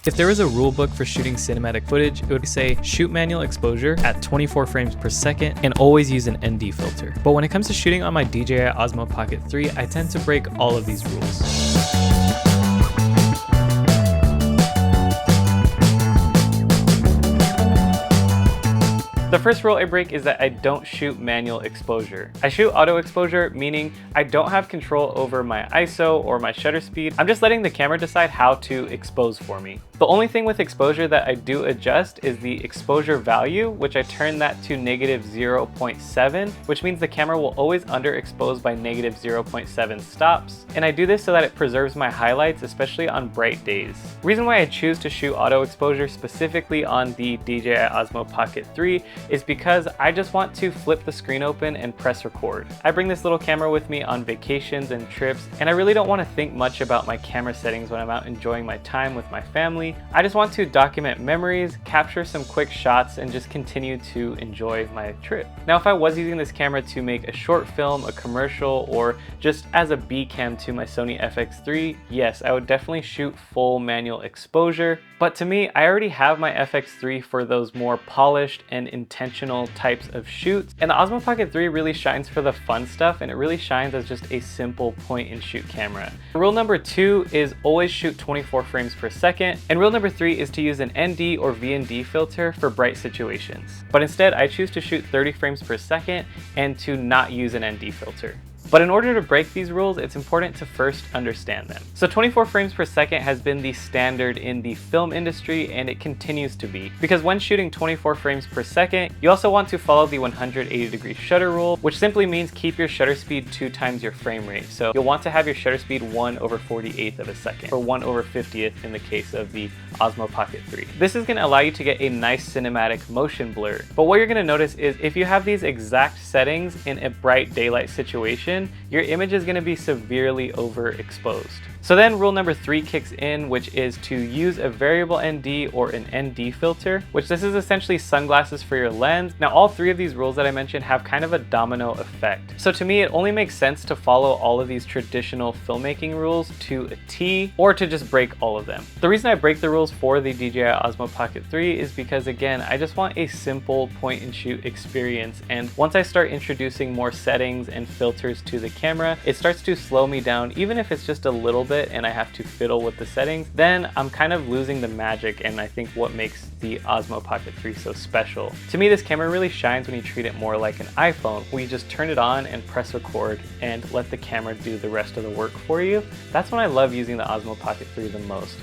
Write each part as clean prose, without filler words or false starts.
If there was a rule book for shooting cinematic footage, it would say shoot manual exposure at 24 frames per second and always use an ND filter. But when it comes to shooting on my DJI Osmo Pocket 3, I tend to break all of these rules. The first rule I break is that I don't shoot manual exposure. I shoot auto exposure, meaning I don't have control over my ISO or my shutter speed. I'm just letting the camera decide how to expose for me. The only thing with exposure that I do adjust is the exposure value, which I turn that to -0.7, which means the camera will always underexpose by -0.7 stops. And I do this so that it preserves my highlights, especially on bright days. The reason why I choose to shoot auto exposure specifically on the DJI Osmo Pocket 3 is because I just want to flip the screen open and press record. I bring this little camera with me on vacations and trips, and I really don't want to think much about my camera settings when I'm out enjoying my time with my family. I just want to document memories, capture some quick shots, and just continue to enjoy my trip. Now, if I was using this camera to make a short film, a commercial, or just as a B cam to my Sony FX3, yes, I would definitely shoot full manual exposure. But to me, I already have my FX3 for those more polished and intentional types of shoots. And the Osmo Pocket 3 really shines for the fun stuff, and it really shines as just a simple point and shoot camera. Rule number 2 is always shoot 24 frames per second. And rule number 3 is to use an ND or VND filter for bright situations. But instead, I choose to shoot 30 frames per second and to not use an ND filter. But in order to break these rules, it's important to first understand them. So 24 frames per second has been the standard in the film industry, and it continues to be. Because when shooting 24 frames per second, you also want to follow the 180-degree shutter rule, which simply means keep your shutter speed 2 times your frame rate. So you'll want to have your shutter speed 1/48 of a second, or 1/50th in the case of the Osmo Pocket 3. This is going to allow you to get a nice cinematic motion blur. But what you're going to notice is if you have these exact settings in a bright daylight situation, your image is going to be severely overexposed. So then rule number 3 kicks in, which is to use a variable ND or an ND filter, which this is essentially sunglasses for your lens. Now, all 3 of these rules that I mentioned have kind of a domino effect. So to me, it only makes sense to follow all of these traditional filmmaking rules to a T, or to just break all of them. The reason I break the rules for the DJI Osmo Pocket 3 is because, again, I just want a simple point and shoot experience. And once I start introducing more settings and filters to the camera, it starts to slow me down, even if it's just a little bit and I have to fiddle with the settings, then I'm kind of losing the magic, and I think what makes the Osmo Pocket 3 so special. To me, this camera really shines when you treat it more like an iPhone, where you just turn it on and press record and let the camera do the rest of the work for you. That's when I love using the Osmo Pocket 3 the most.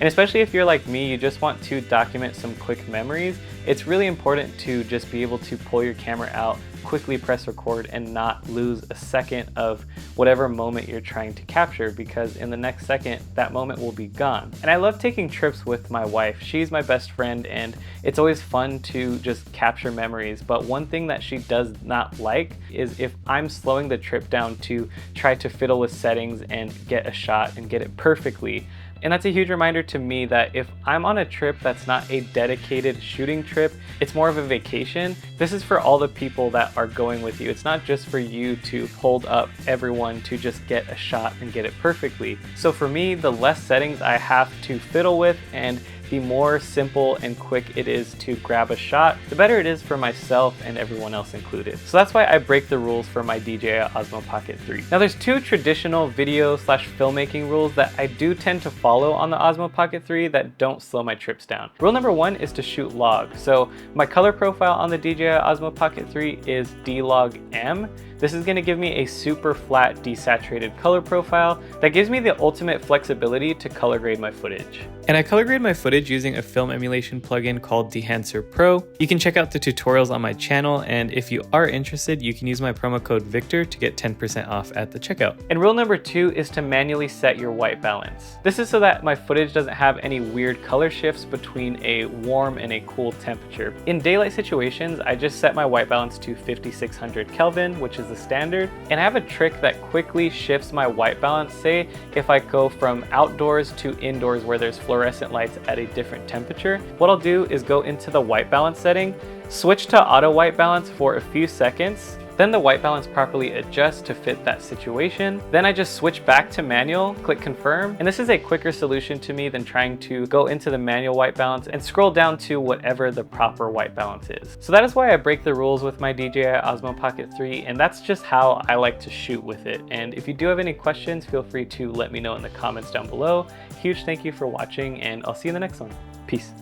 And especially if you're like me, you just want to document some quick memories, it's really important to just be able to pull your camera out, quickly press record, and not lose a second of whatever moment you're trying to capture, because in the next second, that moment will be gone. And I love taking trips with my wife. She's my best friend, and it's always fun to just capture memories. But one thing that she does not like is if I'm slowing the trip down to try to fiddle with settings and get a shot and get it perfectly. And that's a huge reminder to me that if I'm on a trip that's not a dedicated shooting trip, it's more of a vacation. This is for all the people that are going with you. It's not just for you to hold up everyone to just get a shot and get it perfectly. So for me, the less settings I have to fiddle with and the more simple and quick it is to grab a shot, the better it is for myself and everyone else included. So that's why I break the rules for my DJI Osmo Pocket 3. Now, there's 2 traditional video/filmmaking rules that I do tend to follow on the Osmo Pocket 3 that don't slow my trips down. Rule number 1 is to shoot log. So my color profile on the DJI Osmo Pocket 3 is D-Log M. This is going to give me a super flat desaturated color profile that gives me the ultimate flexibility to color grade my footage. And I color grade my footage using a film emulation plugin called Dehancer Pro. You can check out the tutorials on my channel, and if you are interested, you can use my promo code Victor to get 10% off at the checkout. And rule number 2 is to manually set your white balance. This is so that my footage doesn't have any weird color shifts between a warm and a cool temperature. In daylight situations, I just set my white balance to 5600 Kelvin, which is the standard, and I have a trick that quickly shifts my white balance. Say if I go from outdoors to indoors where there's fluorescent lights at a different temperature, what I'll do is go into the white balance setting, switch to auto white balance for a few seconds, Then the white balance properly adjusts to fit that situation. Then I just switch back to manual, click confirm, and this is a quicker solution to me than trying to go into the manual white balance and scroll down to whatever the proper white balance is. So that is why I break the rules with my DJI Osmo Pocket 3, and that's just how I like to shoot with it. And if you do have any questions, feel free to let me know in the comments down below. Huge thank you for watching, and I'll see you in the next one. Peace.